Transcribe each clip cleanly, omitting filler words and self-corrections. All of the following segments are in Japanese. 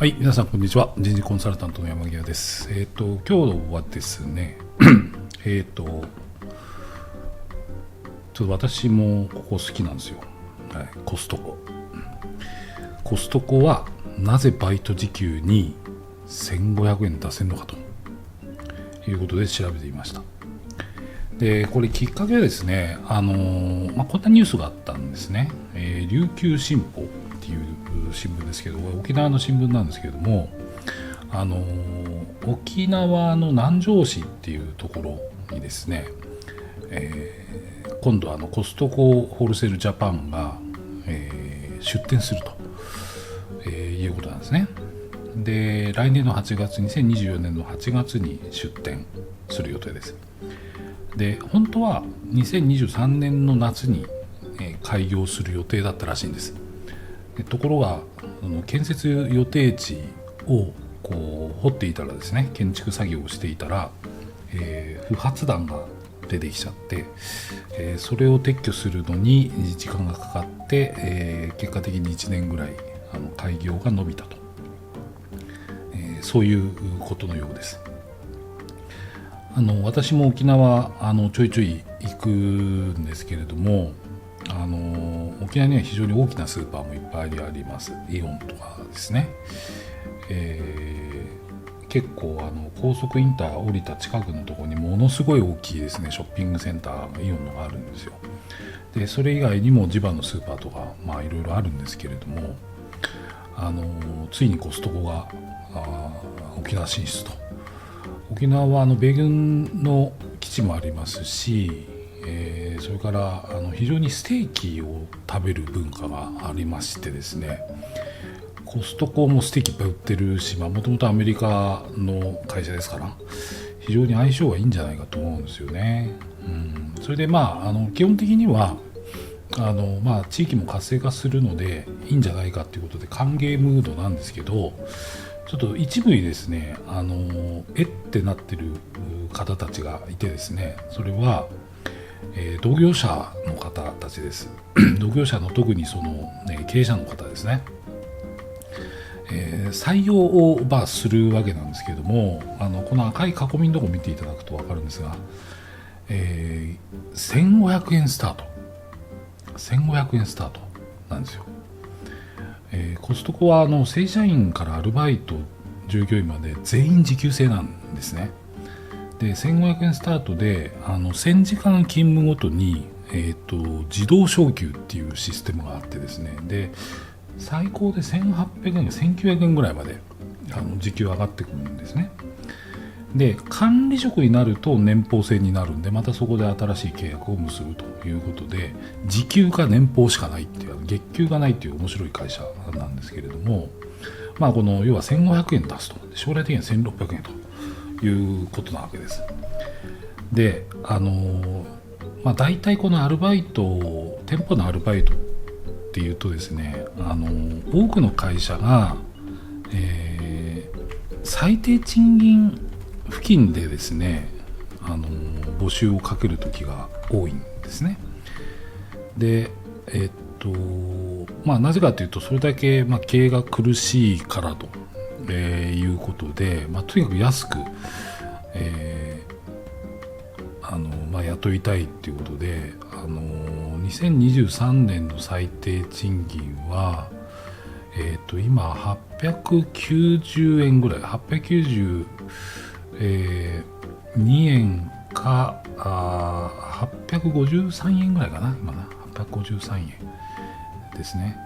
はい、皆さんこんにちは。人事コンサルタントの山際です。今日はですね、ちょっと私もここ好きなんですよ。はい、コストコ。コストコはなぜバイト時給に1500円出せるのかということで調べてみました。で、これきっかけはですね、こんなニュースがあったんですね。琉球新報っていう新聞ですけど、沖縄の新聞なんですけれども、沖縄の南城市っていうところにですね、今度コストコホールセールジャパンが、出店すると、いうことなんですね。で、来年の8月、2024年の8月に出店する予定です。で、本当は2023年の夏に、開業する予定だったらしいんです。ところが建設予定地をこう掘っていたらですね、建築作業をしていたら、不発弾が出てきちゃって、それを撤去するのに時間がかかって、結果的に1年ぐらい開業が延びたと、そういうことのようです。私も沖縄ちょいちょい行くんですけれども、沖縄には非常に大きなスーパーもいっぱいあります。イオンとかですね、結構高速インター降りた近くのところにものすごい大きいですね、ショッピングセンター、イオンのがあるんですよ。でそれ以外にも地場のスーパーとかいろいろあるんですけれども、ついにコストコが沖縄進出と。沖縄は米軍の基地もありますし、それから非常にステーキを食べる文化がありましてですね、コストコもステーキいっぱい売ってるし、もともとアメリカの会社ですから非常に相性がいいんじゃないかと思うんですよね。それで基本的には地域も活性化するのでいいんじゃないかということで歓迎ムードなんですけど、ちょっと一部にですねってなってる方たちがいてですね、それは同業者の方たちです。同業者の特に経営者の方ですね、採用をするわけなんですけれども、この赤い囲みのところを見ていただくと分かるんですが、1500円スタート1500円スタートなんですよ。コストコは正社員からアルバイト従業員まで全員時給制なんですね。で1500円スタートで1000時間勤務ごとに、自動昇給っていうシステムがあってですね、で最高で1800円1900円ぐらいまで時給上がってくるんですね。で管理職になると年俸制になるんで、またそこで新しい契約を結ぶということで、時給か年俸しかないっていう、月給がないっていう面白い会社なんですけれども、この要は1500円出すと、将来的には1600円ということなわけです。で大体このアルバイト、店舗のアルバイトっていうとですね、多くの会社が、最低賃金付近でですね募集をかける時が多いんですね。でなぜかというと、それだけ経営が苦しいからと、いうことで、とにかく安く、雇いたいということで、2023年の最低賃金は、今890円ぐらい、892円か853円ぐらいかな、今な853円ですね。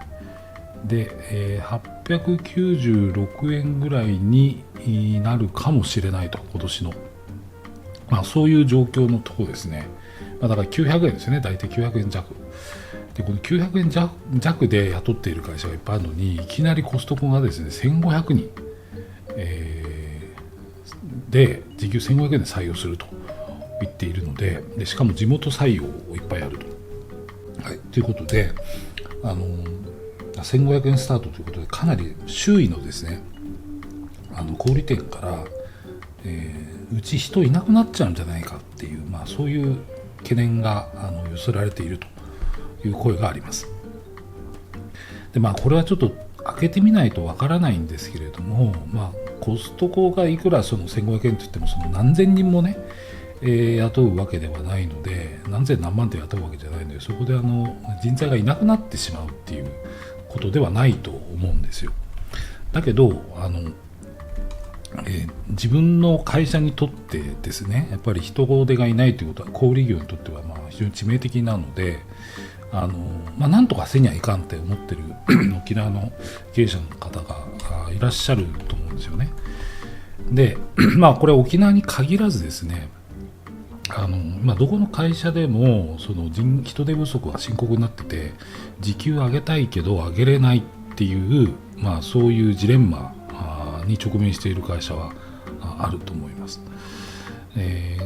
で、896円ぐらいになるかもしれないと、今年のそういう状況のところですね。だから900円ですね、大体900円弱で、この900円弱で雇っている会社がいっぱいあるのに、いきなりコストコがですね1500人、で時給1500円で採用すると言っているので、しかも地元採用をいっぱいやると、ということで1500円スタートということで、かなり周囲のですね小売店から、うち人いなくなっちゃうんじゃないかっていう、そういう懸念が寄せられているという声があります。でこれはちょっと開けてみないとわからないんですけれども、コストコがいくらその1500円といってもその何千人もね、雇うわけではないので、何千何万って雇うわけじゃないので、そこで人材がいなくなってしまうっていうことではないと思うんですよ。だけど自分の会社にとってですね、やっぱり人手がいないということは小売業にとっては非常に致命的なので、なんとかせにはいかんって思ってる沖縄の経営者の方がいらっしゃると思うんですよね。で、これ沖縄に限らずですね、どこの会社でもその人手不足が深刻になってて、時給上げたいけど上げれないっていう、そういうジレンマに直面している会社はあると思います。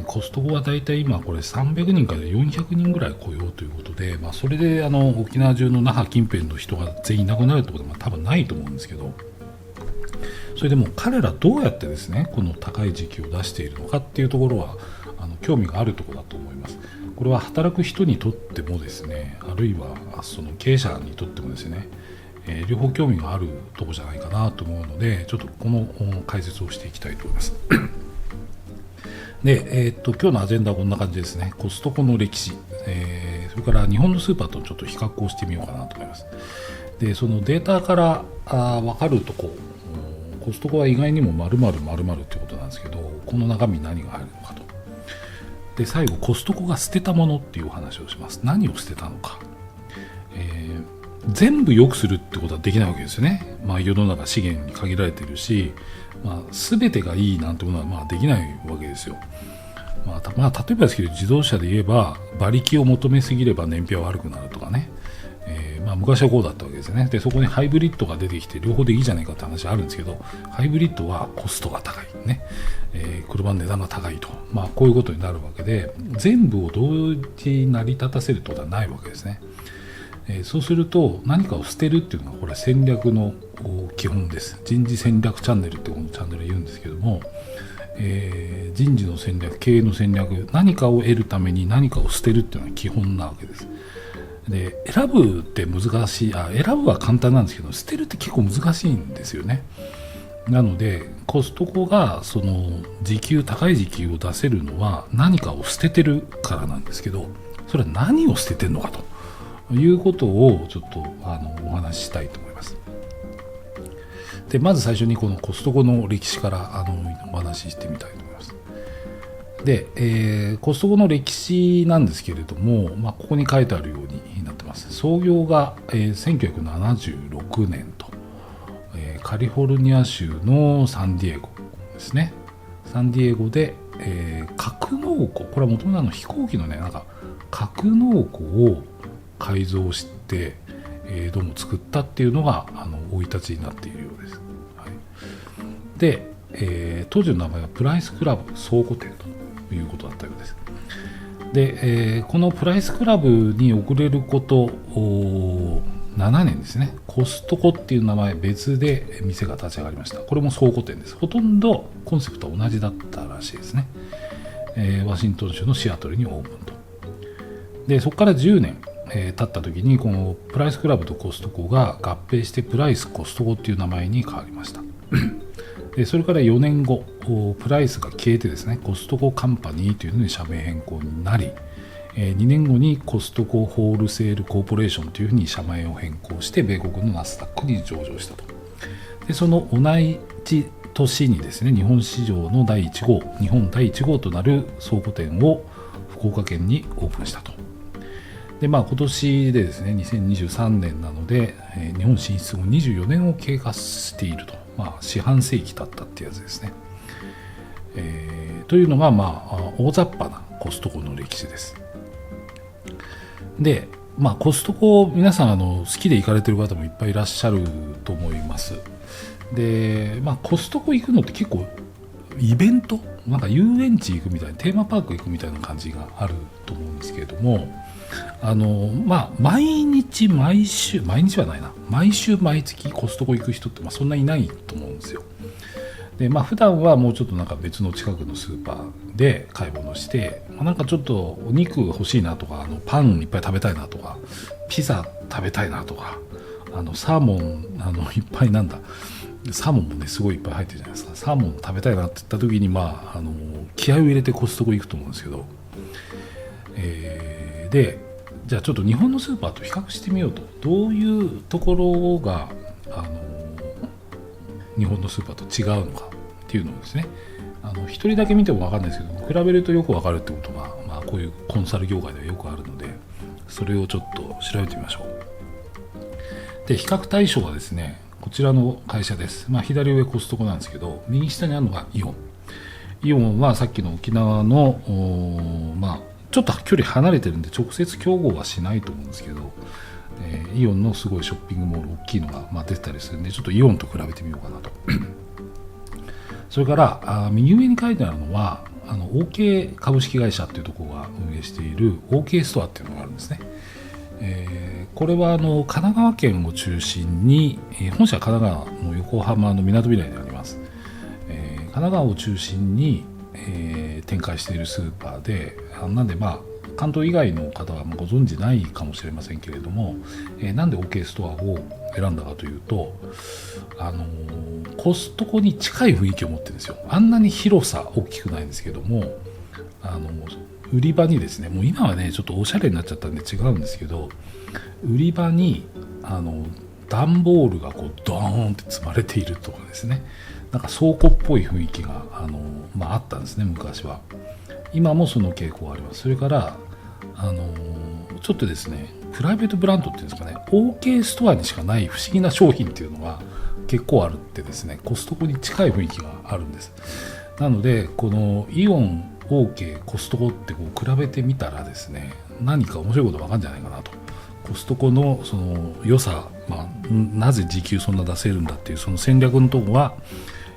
コストコはだいたい今これ300人から400人ぐらい雇用ということで、それで沖縄中の那覇近辺の人が全員いなくなるってことは多分ないと思うんですけど、それでも彼らどうやってですねこの高い時給を出しているのかっていうところは興味があるところだと思います。これは働く人にとってもですね、あるいはその経営者にとってもですね、両方興味があるところじゃないかなと思うので、ちょっとこの解説をしていきたいと思います。で、今日のアジェンダはこんな感じですね。コストコの歴史、それから日本のスーパーとちょっと比較をしてみようかなと思います。で、そのデータから分かるとコストコは意外にも〇〇〇〇ということなんですけど、この中身に何が入るのかと。で、最後コストコが捨てたものっていうお話をします。何を捨てたのか。全部良くするってことはできないわけですよね。世の中資源に限られているし、全てがいいなんてものはできないわけですよ。例えばですけど、自動車で言えば馬力を求めすぎれば燃費は悪くなるとかね、昔はこうだったわけですね。で、そこにハイブリッドが出てきて両方でいいじゃないかって話あるんですけど、ハイブリッドはコストが高いね、車の値段が高いと、こういうことになるわけで、全部を同時に成り立たせるってことはないわけですね。そうすると何かを捨てるっていうのがこれ戦略の基本です。人事戦略チャンネルってこのチャンネルで言うんですけども、人事の戦略、経営の戦略、何かを得るために何かを捨てるっていうのは基本なわけです。で、選ぶって難しい、選ぶは簡単なんですけど、捨てるって結構難しいんですよね。なのでコストコがその高い時給を出せるのは何かを捨ててるからなんですけど、それは何を捨ててるのかということをちょっとお話ししたいと思います。で、まず最初にこのコストコの歴史からお話ししてみたいと思います。で、コストコの歴史なんですけれども、ここに書いてあるようになってます。創業が、1976年と、カリフォルニア州のサンディエゴですね。サンディエゴで、格納庫、これはもともと飛行機のね、格納庫を改造して、どうも作ったっていうのが生い立ちになっているようです。はい、で、当時の名前はプライスクラブ倉庫店ということだったようです。で、このプライスクラブに遅れること7年ですね、コストコっていう名前別で店が立ち上がりました。これも倉庫店です。ほとんどコンセプトは同じだったらしいですね。ワシントン州のシアトルにオープンと。で、そこから10年経った時にこのプライスクラブとコストコが合併してプライスコストコっていう名前に変わりました。で、それから4年後プライスが消えてですね、コストコカンパニーというのに社名変更になり、2年後にコストコホールセールコーポレーションというふうに社名を変更して米国のナスダックに上場したと。で、その同じ年にですね、日本市場の第1号、日本第1号となる倉庫店を福岡県にオープンしたと。で、今年でですね、2023年なので、日本進出後24年を経過していると、四半世紀経ったってやつですね。というのが、大雑把なコストコの歴史です。で、コストコ皆さん好きで行かれてる方もいっぱいいらっしゃると思います。で、コストコ行くのって結構イベント、遊園地行くみたいな、テーマパーク行くみたいな感じがあると思うんですけれども、毎日毎週毎日はないな、毎週毎月コストコ行く人ってそんなにいないと思うんですよ。で、普段はもうちょっと別の近くのスーパーで買い物して、ちょっとお肉欲しいなとか、パンいっぱい食べたいなとか、ピザ食べたいなとか、サーモンいっぱいサーモンもねすごいいっぱい入ってるじゃないですか。サーモン食べたいなって言った時に気合を入れてコストコ行くと思うんですけど、でじゃあちょっと日本のスーパーと比較してみようと、どういうところが日本のスーパーと違うのかっていうのをですね、一人だけ見ても分かんないですけど比べるとよく分かるってことが、こういうコンサル業界ではよくあるので、それをちょっと調べてみましょう。で比較対象はですねこちらの会社です。左上コストコなんですけど、右下にあるのがイオン。イオンはさっきの沖縄のちょっと距離離れてるんで直接競合はしないと思うんですけど、イオンのすごいショッピングモール大きいのが出てたりするんで、ちょっとイオンと比べてみようかなとそれから右上に書いてあるのはOK 株式会社っていうところが運営している OK ストアっていうのがあるんですね。これは神奈川県を中心に、本社は神奈川の横浜のみなとみらいにあります。神奈川を中心に、展開しているスーパーで、なんで関東以外の方はご存知ないかもしれませんけれども、なんで OK ストアを選んだかというと、コストコに近い雰囲気を持ってるんですよ。あんなに広さ大きくないんですけども、売り場にですね、もう今はねちょっとおしゃれになっちゃったんで違うんですけど、売り場に段ボールがドーンって積まれているとかですね、なんか倉庫っぽい雰囲気があったんですね、昔は。今もその傾向があります。それからちょっとですねプライベートブランドっていうんですかね、 OK ストアにしかない不思議な商品っていうのが結構あるってですね、コストコに近い雰囲気があるんです。なのでこのイオン OK コストコって比べてみたらですね、何か面白いこと分かるんじゃないかなと。コストコのその良さ、なぜ時給そんな出せるんだっていうその戦略のところは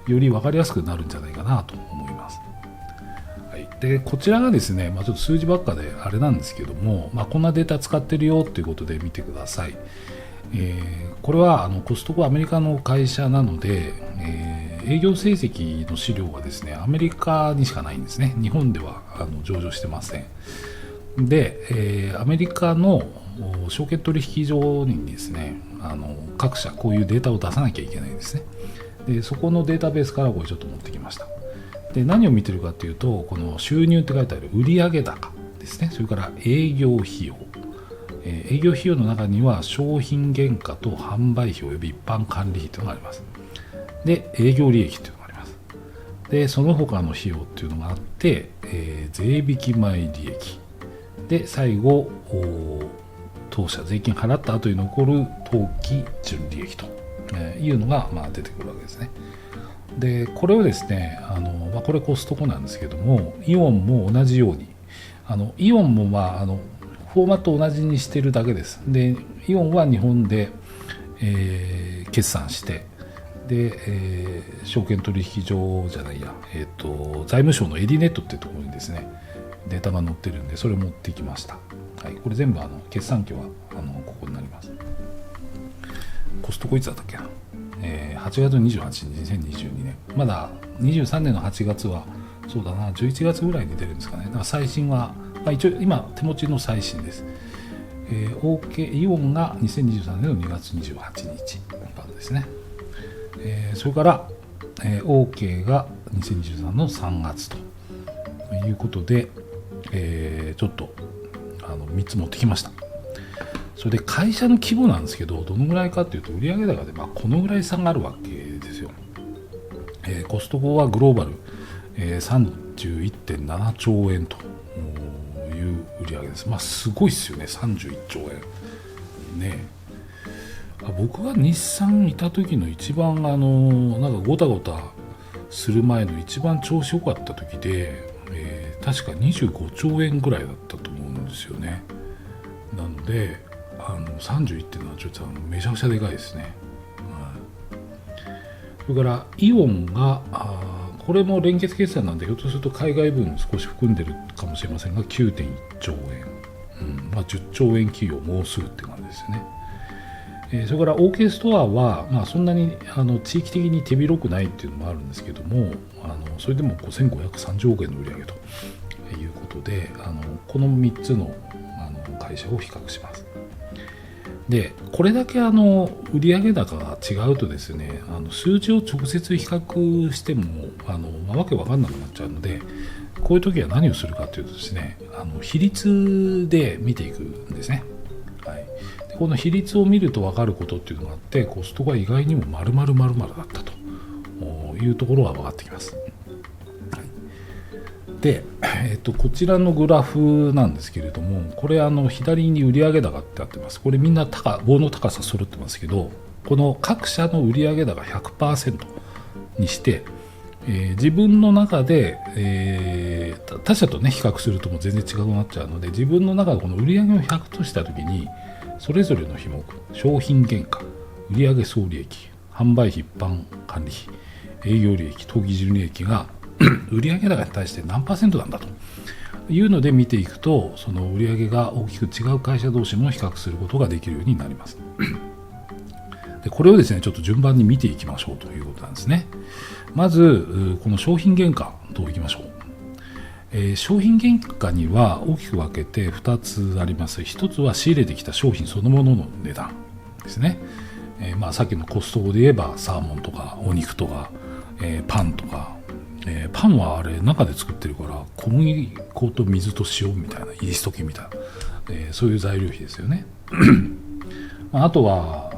より分かりやすくなるんじゃないかなと思います。はい、でこちらがですね、ちょっと数字ばっかであれなんですけども、こんなデータ使ってるよということで見てください。これはコストコはアメリカの会社なので、営業成績の資料はですねアメリカにしかないんですね。日本では上場してません。で、アメリカの証券取引所にですね各社こういうデータを出さなきゃいけないんですね。でそこのデータベースからこれちょっと持ってきました。で何を見てるかというと、この収入って書いてある売上高ですね、それから営業費用、営業費用の中には商品原価と販売費および一般管理費というのがあります。で営業利益というのがあります。でその他の費用っていうのがあって、税引き前利益で最後当社税金払った後に残る当期純利益というのが出てくるわけですね。でこれをですねこれコストコなんですけども、イオンも同じようにイオンもフォーマットを同じにしてるだけです。でイオンは日本で、決算してで、証券取引所じゃないや、財務省のエディネットっていうところにですねデータが載ってるんで、それを持ってきました。はい、これ全部決算期はここになります。コストコいつだったっけな、8月28日2022年、まだ23年の8月はそうだな11月ぐらいに出るんですかね。だから最新は、一応今手持ちの最新です。OK イオンが2023年の2月28日版ですね。それから、OK が2023の3月ということで、ちょっと3つ持ってきました。それで会社の規模なんですけど、どのぐらいかというと売上高でこのぐらい差があるわけですよ。コストコはグローバル、31.7 兆円という売上です。すごいですよね、31兆円ね。僕が日産いた時の一番なんかゴタゴタする前の一番調子良かった時で、確か25兆円ぐらいだったと思うんですよね。なので31っていうのはちょっとめちゃくちゃでかいですね。それからイオンがこれも連結決算なんでひょっとすると海外分少し含んでるかもしれませんが 9.1 兆円、10兆円企業もうすぐって感じですよね。それから OK ストアは、そんなに地域的に手広くないっていうのもあるんですけども、それでも5530億円の売上ということでこの3つの会社を比較します。でこれだけ売上高が違うとですね、数字を直接比較してもわけわかんなくなっちゃうので、こういう時は何をするかというとですね、比率で見ていくんですね。はい、でこの比率を見ると分かることっていうのがあって、コストが意外にも〇〇〇〇だったというところが分かってきます。で、こちらのグラフなんですけれども、これ左に売上高ってあってます。これみんな棒の高さ揃ってますけど、この各社の売上高 100% にして、自分の中で、他社とね比較するともう全然違くなっちゃうので、自分の中でこの売上を100とした時にそれぞれの品目、商品原価、売上総利益、販売費、一般管理費、営業利益、当期純利益が売上高に対して何%なんだというので見ていくと、その売上が大きく違う会社同士も比較することができるようになります。でこれをですねちょっと順番に見ていきましょうということなんですね。まずこの商品原価といきましょう。商品原価には大きく分けて2つあります。1つは仕入れてきた商品そのものの値段ですね。さっきのコストコで言えばサーモンとかお肉とか、パンとか、パンはあれ中で作ってるから小麦粉と水と塩みたいなイースト菌みたいな、そういう材料費ですよね。あとは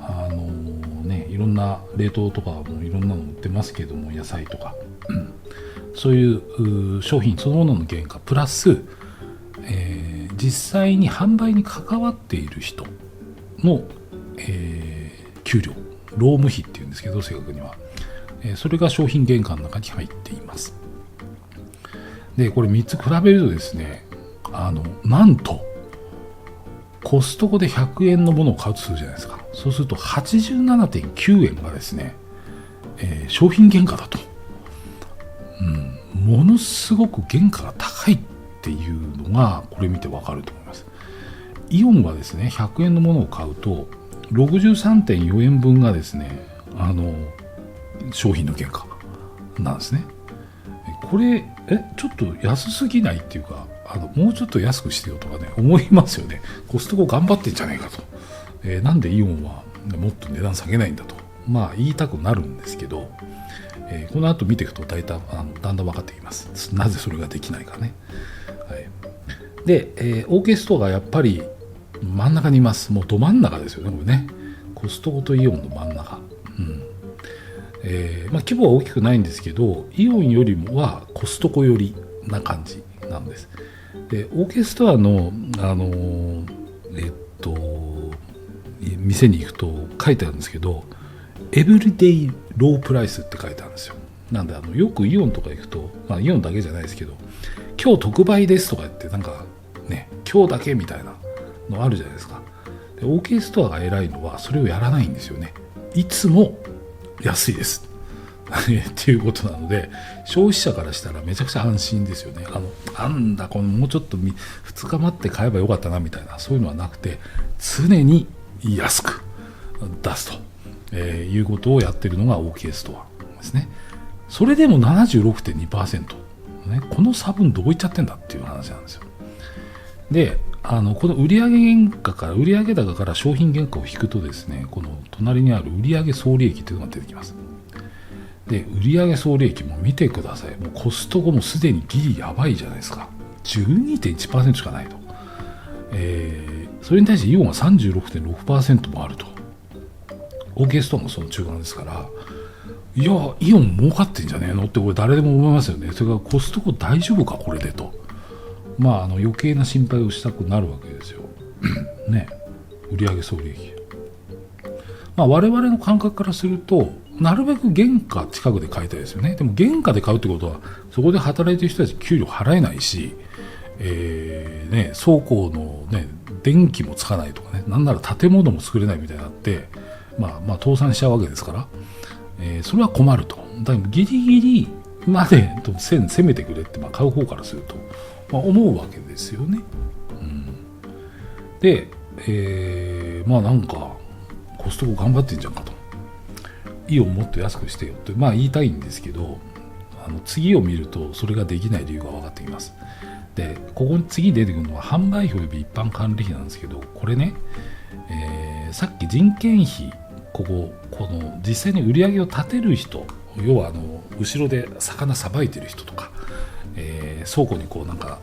いろんな冷凍とかもいろんなの売ってますけども、野菜とかそういう商品そのものの原価プラス、実際に販売に関わっている人の、給料、労務費っていうんですけど正確には、それが商品原価の中に入っています。でこれ3つ比べるとですね、なんとコストコで100円のものを買うとするじゃないですか。そうすると 87.9 円がですね、商品原価だと、ものすごく原価が高いっていうのがこれ見てわかると思います。イオンはですね100円のものを買うと 63.4 円分がですね商品の原価なんですね。これちょっと安すぎないっていうか、もうちょっと安くしてよとかね思いますよね。コストコ頑張ってんじゃないかと、なんでイオンはもっと値段下げないんだと言いたくなるんですけど、この後見ていくとだんだん分かってきます。なぜそれができないかね。はい、で、OK ストアがやっぱり真ん中にいます。もうど真ん中ですよねこれね。コストコとイオンの真ん中、規模は大きくないんですけど、イオンよりもはコストコ寄りな感じなんです。で OK ストアの店に行くと書いてあるんですけど、エブリデイロープライスって書いてあるんですよ。なんでよくイオンとか行くと、イオンだけじゃないですけど、今日特売ですとか言ってなんかね今日だけみたいなのあるじゃないですか。で OK ストアが偉いのはそれをやらないんですよね。いつも安いですっていうことなので、消費者からしたらめちゃくちゃ安心ですよね。なんだこのもうちょっと2日待って買えばよかったなみたいな、そういうのはなくて常に安く出すと、いうことをやってるのが OK ストアですね。それでも 76.2%、ね、この差分どこ行っちゃってんだっていう話なんですよ。でこの売上原価から売上高から商品原価を引くとですね、この隣にある売上総利益というのが出てきます。で売上総利益も見てください。もうコストコもすでにギリやばいじゃないですか。 12.1% しかないと、それに対してイオンは 36.6% もあると。 OK ストアもその中間ですから、いやイオン儲かってんじゃねえのってこれ誰でも思いますよね。それからコストコ大丈夫かこれでと、余計な心配をしたくなるわけですよね。売上総利益、我々の感覚からするとなるべく原価近くで買いたいですよね。でも原価で買うってことはそこで働いてる人たち給料払えないし、倉庫の、電気もつかないとかね、なんなら建物も作れないみたいになって、倒産しちゃうわけですから、それは困ると。だからギリギリまで攻めてくれって、買う方からすると、思うわけですよね。で、なんかコストコ頑張ってんじゃんかと、イオンもっと安くしてよって言いたいんですけど、次を見るとそれができない理由が分かってきます。でここに次出てくるのは販売費及び一般管理費なんですけど、これね、さっき人件費この実際に売り上げを立てる人、要は後ろで魚さばいてる人とか、倉庫にこうなんか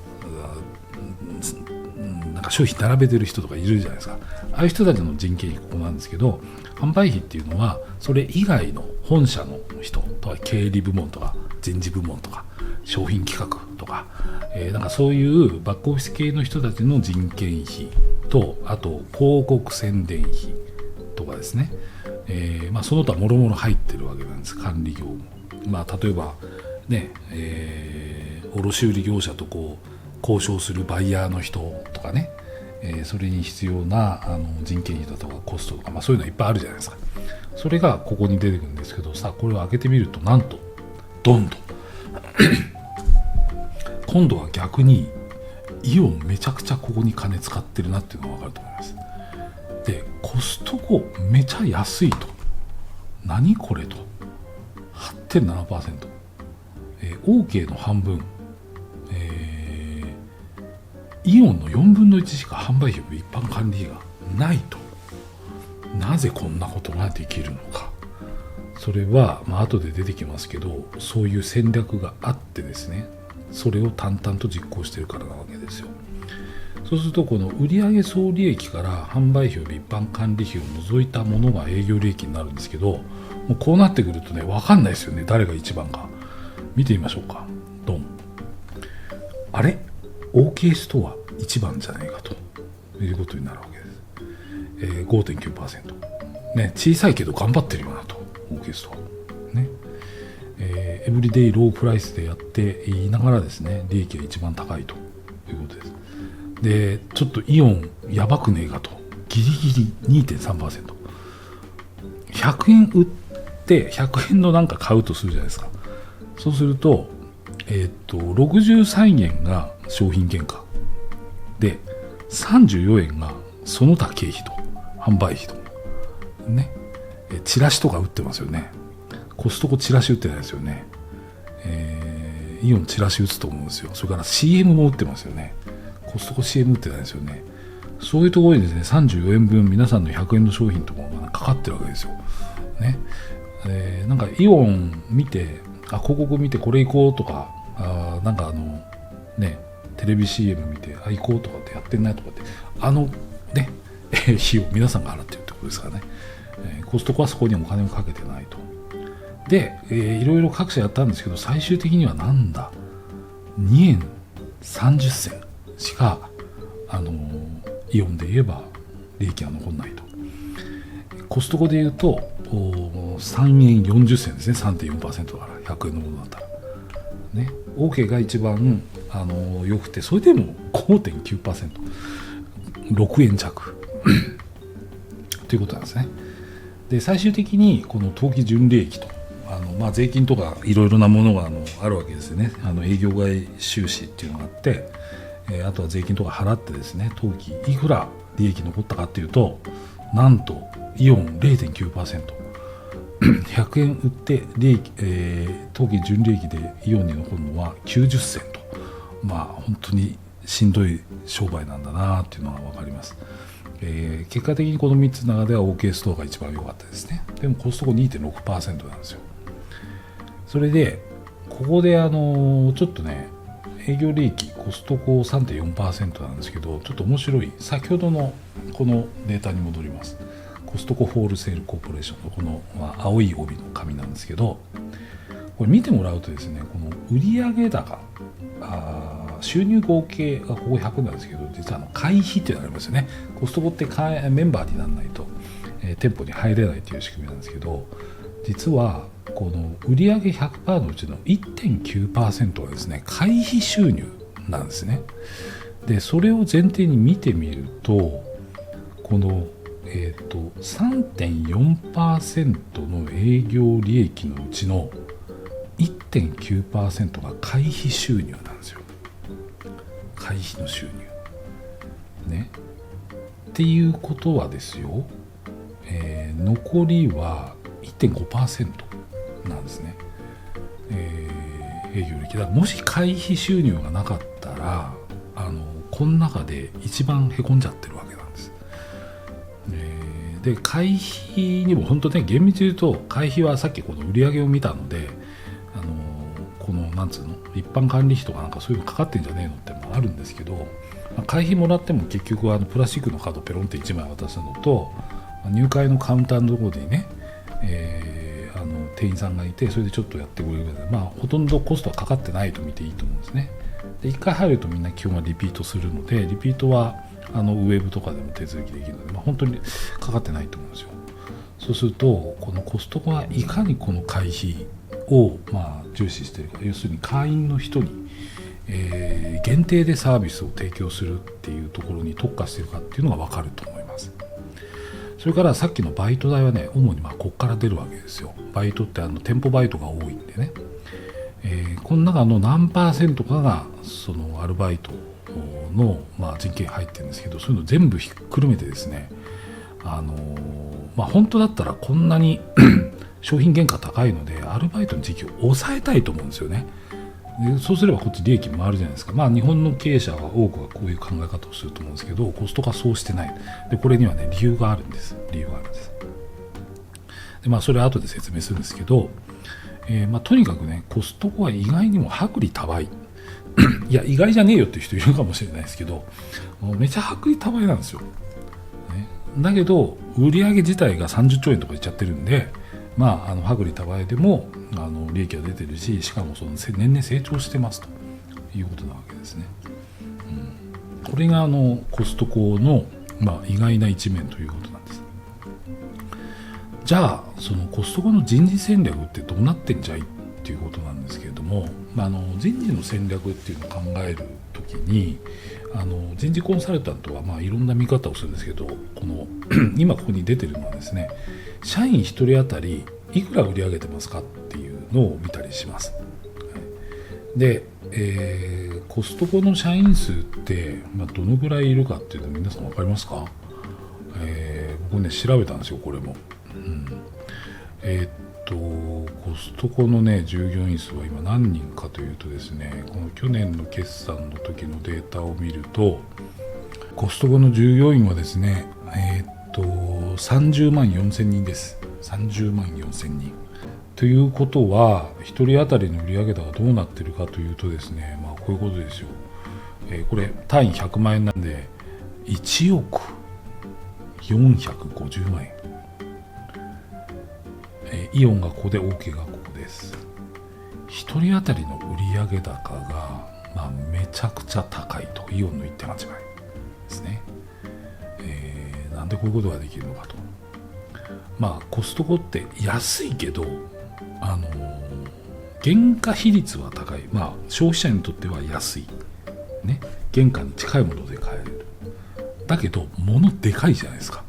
商品並べてる人とかいるじゃないですか。ああいう人たちの人件費ここなんですけど、販売費っていうのはそれ以外の本社の人とか経理部門とか人事部門とか商品企画とか、なんかそういうバックオフィス系の人たちの人件費と、あと広告宣伝費とかですね、その他もろもろ入ってるわけなんです。管理業務、例えばね、卸売業者とこう交渉するバイヤーの人とかね、それに必要な人件費だとかコストとか、そういうのいっぱいあるじゃないですか。それがここに出てくるんですけど、さあこれを開けてみると、なんとドンと今度は逆にイオンめちゃくちゃここに金使ってるなっていうのが分かると思います。でコストコめちゃ安いと、何これと 8.7%、OK の半分、イオンの4分の1しか販売費一般管理費がないと。なぜこんなことができるのか。それは、後で出てきますけど、そういう戦略があってですね、それを淡々と実行しているからなわけですよ。そうするとこの売上総利益から販売費及び一般管理費を除いたものが営業利益になるんですけど、もうこうなってくるとね、分かんないですよね、誰が一番か。見てみましょうか。ドン。あれOK ストア1番じゃないかということになるわけです。5.9%、ね、小さいけど頑張ってるよなと OK ストア、ね、エブリデイロープライスでやっていながらですね、利益が一番高いということです。でちょっとイオンやばくねえかと、ギリギリ 2.3%、 100円売って100円のなんか買うとするじゃないですか。そうすると63円が商品原価で、34円がその他経費と販売費とね、チラシとか売ってますよね。コストコチラシ売ってないですよね。イオンチラシ打つと思うんですよ。それから CM も売ってますよね。コストコ CM 売ってないですよね。そういうところにですね、34円分皆さんの100円の商品とかがかかってるわけですよ、ね。なんかイオン見て、広告見てこれ行こうとか、なんかテレビ CM 見て行こうとかってやってんないとかって、費用皆さんが払ってるってことですからね。コストコはそこにお金をかけてないと。で、いろいろ各社やったんですけど、最終的にはなんだ2円30銭しかイオンで言えば利益が残らないと。コストコで言うと3円40銭ですね。 3.4% から100円のものだったらね。 OK が一番良くて、それでも 5.9%、 6円弱ということなんですね。で最終的にこの当期純利益と税金とかいろいろなものがあるわけですよね。営業外収支っていうのがあって、あとは税金とか払ってですね、当期いくら利益残ったかっていうと、なんとイオン 0.9%、 100円売って利益、当期純利益でイオンに残るのは90銭と、本当にしんどい商売なんだなっていうのが分かります。結果的にこの3つの中では OK ストアが一番良かったですね。でもコストコ 2.6% なんですよ。それでここでちょっとね、営業利益コストコ 3.4% なんですけど、ちょっと面白い、先ほどのこのデータに戻ります。コストコホールセールコーポレーションのこの、青い帯の紙なんですけど、これ見てもらうとですね、この売上高、収入合計がここ100なんですけど、実は会費っていうのがありますよね。コストコってメンバーにならないと、店舗に入れないという仕組みなんですけど、実はこの売上 100% のうちの 1.9% はですね、会費収入なんですね。でそれを前提に見てみると、この、3.4% の営業利益のうちの 1.9% が会費収入なんですよ。会費の収入ね。っていうことはですよ、残りは 1.5% なんですね。営業利益だから、もし会費収入がなかったらこの中で一番へこんじゃってるわけなんです。で会費にも本当ね、厳密に言うと会費はさっきこの売り上げを見たので、このなんつうの一般管理費とかなんかそういうのかかってんじゃねえのってもあるんですけど、会費もらっても結局はプラスチックのカードペロンって1枚渡すのと、入会のカウンターのところにね、店員さんがいてそれでちょっとやってくれるぐらいで、ほとんどコストはかかってないと見ていいと思うんですね。で1回入るとみんな基本はリピートするので、リピートはウェブとかでも手続きできるので、本当にかかってないと思うんですよ。そうするとこのコストコはいかにこの会費を重視しているか、要するに会員の人に、限定でサービスを提供するっていうところに特化しているかっていうのが分かると思います。それからさっきのバイト代はね、主にここから出るわけですよ。バイトって店舗バイトが多いんでね、この中の何%かがそのアルバイトの、人件費入ってるんですけど、そういうの全部ひっくるめてですね、本当だったらこんなに商品原価高いのでアルバイトの時給を抑えたいと思うんですよね。でそうすればこっち利益回るじゃないですか。日本の経営者は多くはこういう考え方をすると思うんですけど、コストコはそうしてない。でこれにはね理由があるんです。でそれは後で説明するんですけど、とにかくねコストコは意外にも薄利多売いや意外じゃねえよっていう人いるかもしれないですけど、めちゃ薄利多売なんですよ、ね、だけど売上自体が30兆円とかいっちゃってるんで、薄利多売でも利益が出てるし、しかもその年々成長してますということなわけですね。これがコストコの、意外な一面ということなんです。じゃあそのコストコの人事戦略ってどうなってんじゃいっていうことなんですけれども、人事の戦略っていうのを考えるときに人事コンサルタントはいろんな見方をするんですけど、この今ここに出てるのはですね、社員1人当たりいくら売り上げてますかっていうのを見たりします。で、コストコの社員数って、どのぐらいいるかっていうの皆さん分かりますか？僕ね調べたんですよこれも。コストコのね従業員数は今何人かというとですね、この去年の決算の時のデータを見ると、コストコの従業員はですね30万4千人です。30万4千人ということは、1人当たりの売上高がどうなってるかというとですね、こういうことですよ。これ単位100万円なんで1億450万円。イオンがここで OK がここです。1人当たりの売上高が、めちゃくちゃ高いと。イオンの 1.8 倍ですね。なんでこういうことができるのかと。コストコって安いけど原価比率は高い。消費者にとっては安い、ね、原価に近いもので買える。だけど物でかいじゃないですか、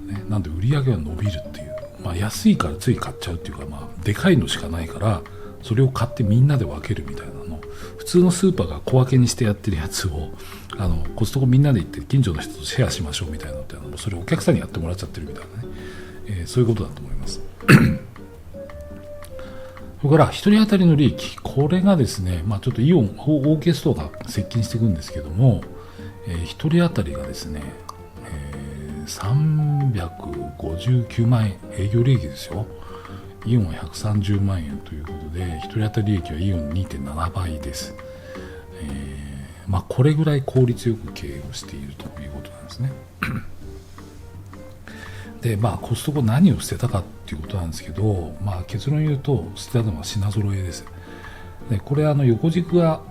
ね、なんで売り上げは伸びるっていう、安いからつい買っちゃうっていうか、でかいのしかないからそれを買ってみんなで分けるみたいなの、普通のスーパーが小分けにしてやってるやつをコストコみんなで行って近所の人とシェアしましょうみたいなのって、それをお客さんにやってもらっちゃってるみたいなね、そういうことだと思いますそれから1人当たりの利益、これがですね、ちょっとイオン、OKストアが接近していくんですけども、1人当たりがですね、359万円、営業利益ですよ。イオンは130万円ということで、1人当たり利益はイオン 2.7 倍です。これぐらい効率よく経営をしているということなんですね。でコストコ何を捨てたかっていうことなんですけど、結論言うと捨てたのは品揃えです。でこれ横軸が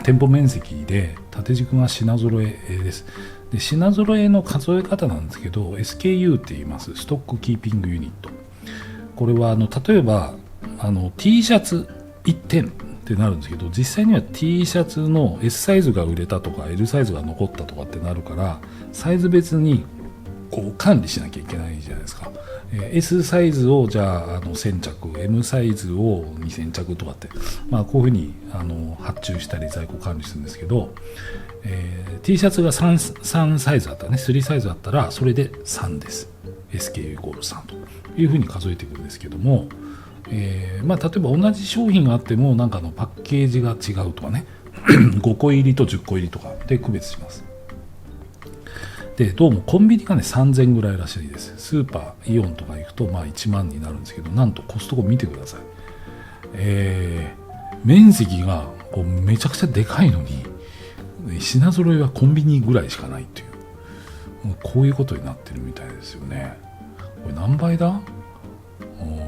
店舗面積で縦軸が品揃えです。で品揃えの数え方なんですけど SKU って言います。ストックキーピングユニット。これは例えばT シャツ1点ってなるんですけど、実際には T シャツの S サイズが売れたとか L サイズが残ったとかってなるから、サイズ別にこう管理しなきゃいけないじゃないですか。S サイズをじゃあ1000着 M サイズを2000着とかって、こういうふうに発注したり在庫管理するんですけど、T シャツが 3サイズあったらね、3サイズあったらそれで3です。 SKU イコール3というふうに数えていくんですけども、例えば同じ商品があってもパッケージが違うとかね5個入りと10個入りとかで区別します。でどうもコンビニがね3000ぐらいらしいです。スーパーイオンとか行くとまあ1万になるんですけど、なんとコストコ見てください。面積がこうめちゃくちゃでかいのに品揃えはコンビニぐらいしかないという、こういうことになってるみたいですよね。これ何倍だ？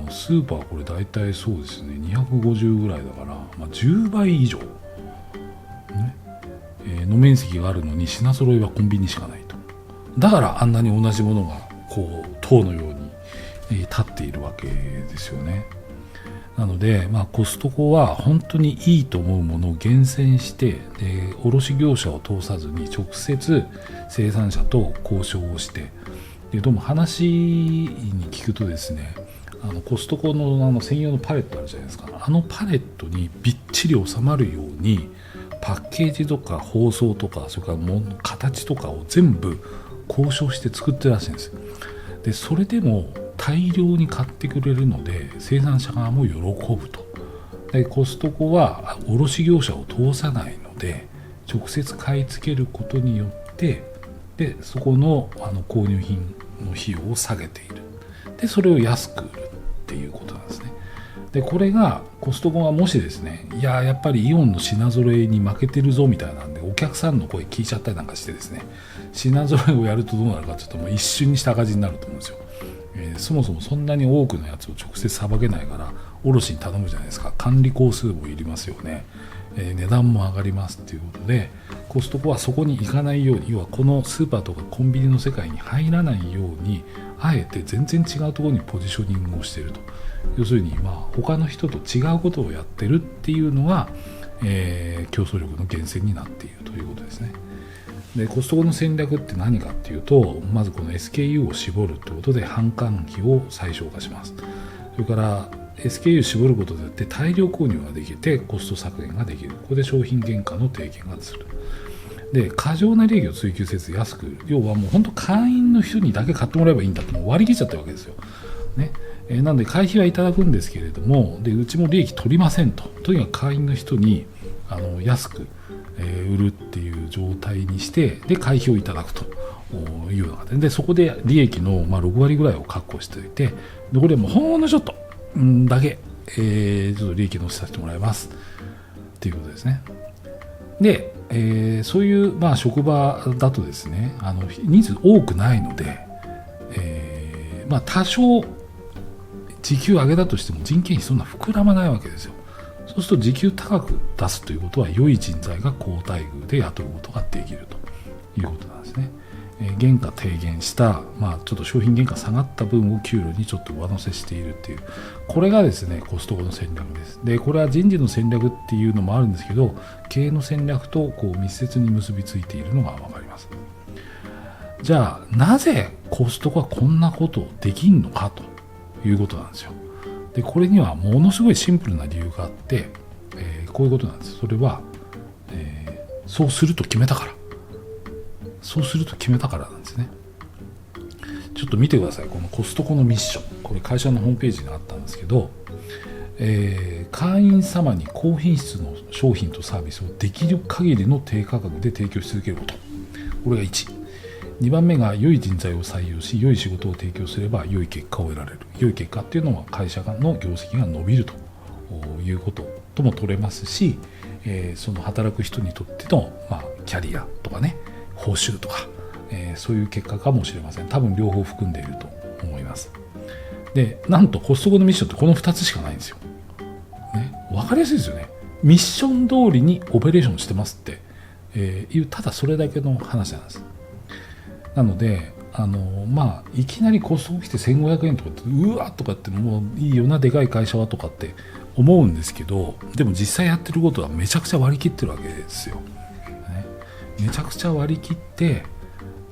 スーパーこれ大体そうですね250ぐらいだから、まあ、10倍以上、ねの面積があるのに品揃えはコンビニしかないと。だからあんなに同じものがこう塔のように立っているわけですよね。なので、まあ、コストコは本当にいいと思うものを厳選してで卸業者を通さずに直接生産者と交渉をしてでどうも話に聞くとですねコストコの専用のパレットあるじゃないですか。あのパレットにびっちり収まるようにパッケージとか包装とかそれから形とかを全部交渉して作ってるらしいんです。でそれでも大量に買ってくれるので生産者側も喜ぶと。でコストコは卸業者を通さないので直接買い付けることによってでそこの購入品の費用を下げている。でそれを安く売るっていうことなんですね。でこれがコストコがもしですねやっぱりイオンの品揃えに負けてるぞみたいなんでお客さんの声聞いちゃったりなんかしてですね品揃えをやるとどうなるかというともう一瞬にした赤字になると思うんですよ。そもそもそんなに多くのやつを直接さばけないから卸に頼むじゃないですか。管理工数もいりますよね。値段も上がりますっていうことでコストコはそこに行かないように要はこのスーパーとかコンビニの世界に入らないようにあえて全然違うところにポジショニングをしていると。要するに他の人と違うことをやってるっていうのが、競争力の源泉になっているということですね。でコストコの戦略って何かっていうとまずこの SKU を絞るということで販管費を最小化します。それから SKU を絞ることによって大量購入ができてコスト削減ができる。ここで商品原価の低減がする。で過剰な利益を追求せず安く要はもう本当会員の人にだけ買ってもらえばいいんだともう割り切っちゃってるわけですよ、ね。なので会費はいただくんですけれどもでうちも利益取りませんと。とにかく会員の人に安く売るっていう状態にしてで会費をいただくというような形でそこで利益の6割ぐらいを確保しておいてでこれもほんのちょっとだけちょっと利益乗せさせてもらいますっていうことですね。で、そういう職場だとですね人数多くないので、多少時給上げたとしても人件費そんな膨らまないわけですよ。そうすると時給高く出すということは良い人材が高待遇で雇うことができるということなんですね。原価低減した、ちょっと商品原価下がった分を給料にちょっと上乗せしているっていうこれがですねコストコの戦略です。でこれは人事の戦略っていうのもあるんですけど経営の戦略と密接に結びついているのが分かります。じゃあなぜコストコはこんなことできんのかということなんですよ。でこれにはものすごいシンプルな理由があって、こういうことなんです。それは、そうすると決めたからそうすると決めたからなんですね。ちょっと見てください。このコストコのミッションこれ会社のホームページにあったんですけど、会員様に高品質の商品とサービスをできる限りの低価格で提供し続けること。これが1。2番目が良い人材を採用し良い仕事を提供すれば良い結果を得られる。良い結果っていうのは会社の業績が伸びるということとも取れますし、その働く人にとっての、キャリアとかね報酬とか、そういう結果かもしれません。多分両方含んでいると思います。でなんとコストコのミッションってこの2つしかないんですよ、ね。分かりやすいですよね。ミッション通りにオペレーションしてますって、いうただそれだけの話なんです。なのでいきなりコストコ来て1500円とかってうわっとかってもういいよなでかい会社はとかって思うんですけどでも実際やってることはめちゃくちゃ割り切ってるわけですよ、ね。めちゃくちゃ割り切って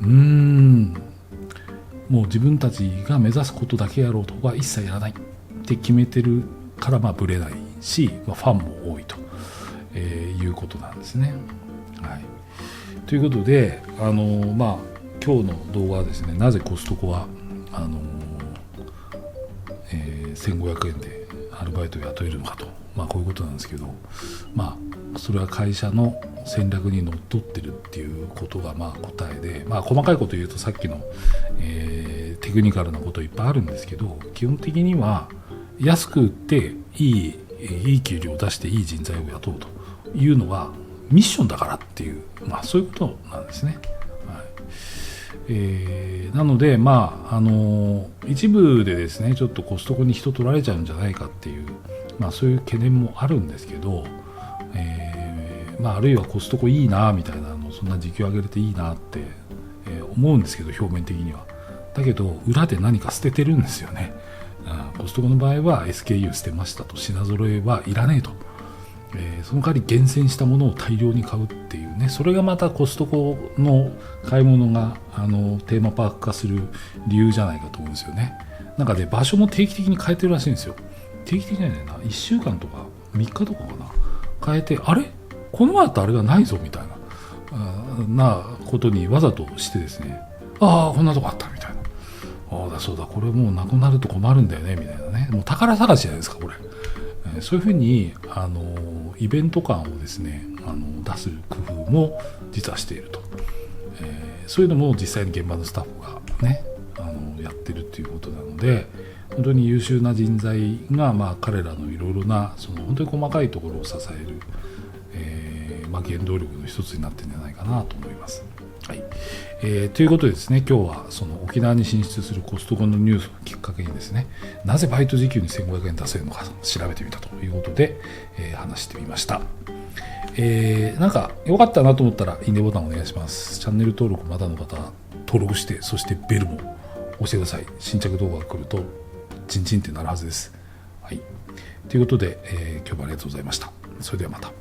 もう自分たちが目指すことだけやろうとか一切やらないって決めてるからブレないし、ファンも多いと、いうことなんですね。はい、ということで今日の動画はですねなぜコストコは1500円でアルバイトを雇えるのかと、こういうことなんですけど、それは会社の戦略にのっとってるっていうことが答えで、細かいこと言うとさっきの、テクニカルなこといっぱいあるんですけど、基本的には安く売っていい給料を出していい人材を雇うというのがミッションだからっていう、そういうことなんですね。なので、一部でですねちょっとコストコに人取られちゃうんじゃないかっていう、そういう懸念もあるんですけど、あるいはコストコいいなみたいなそんな時給上げれていいなって、思うんですけど、表面的には。だけど裏で何か捨ててるんですよね。コストコの場合は SKU 捨てましたと、品揃えはいらねえと、その代わり厳選したものを大量に買うっていうね、それがまたコストコの買い物がテーマパーク化する理由じゃないかと思うんですよね。なんかね、場所も定期的に変えてるらしいんですよ。定期的じゃないな、1週間とか3日とかかな、変えて、あれこの前あったあれがないぞみたいなことにわざとしてですね、こんなとこあったみたいな、そうだこれもうなくなると困るんだよねみたいなね、もう宝探しじゃないですかこれ。そういうふうにイベント感をですね出す工夫も実はしていると、そういうのも実際に現場のスタッフがねやってるっていうことなので、本当に優秀な人材が彼らのいろいろな本当に細かいところを支える、原動力の一つになってるんじゃないかなと思います。はい、ということでですね、今日はその沖縄に進出するコストコのニュースをきっかけにですね、なぜバイト時給に1500円出せるのか調べてみたということで、話してみました。なんか良かったなと思ったらいいねボタンお願いします。チャンネル登録まだの方登録して、そしてベルも押してください。新着動画が来るとチンチンってなるはずです。はい、ということで、今日もありがとうございました。それではまた。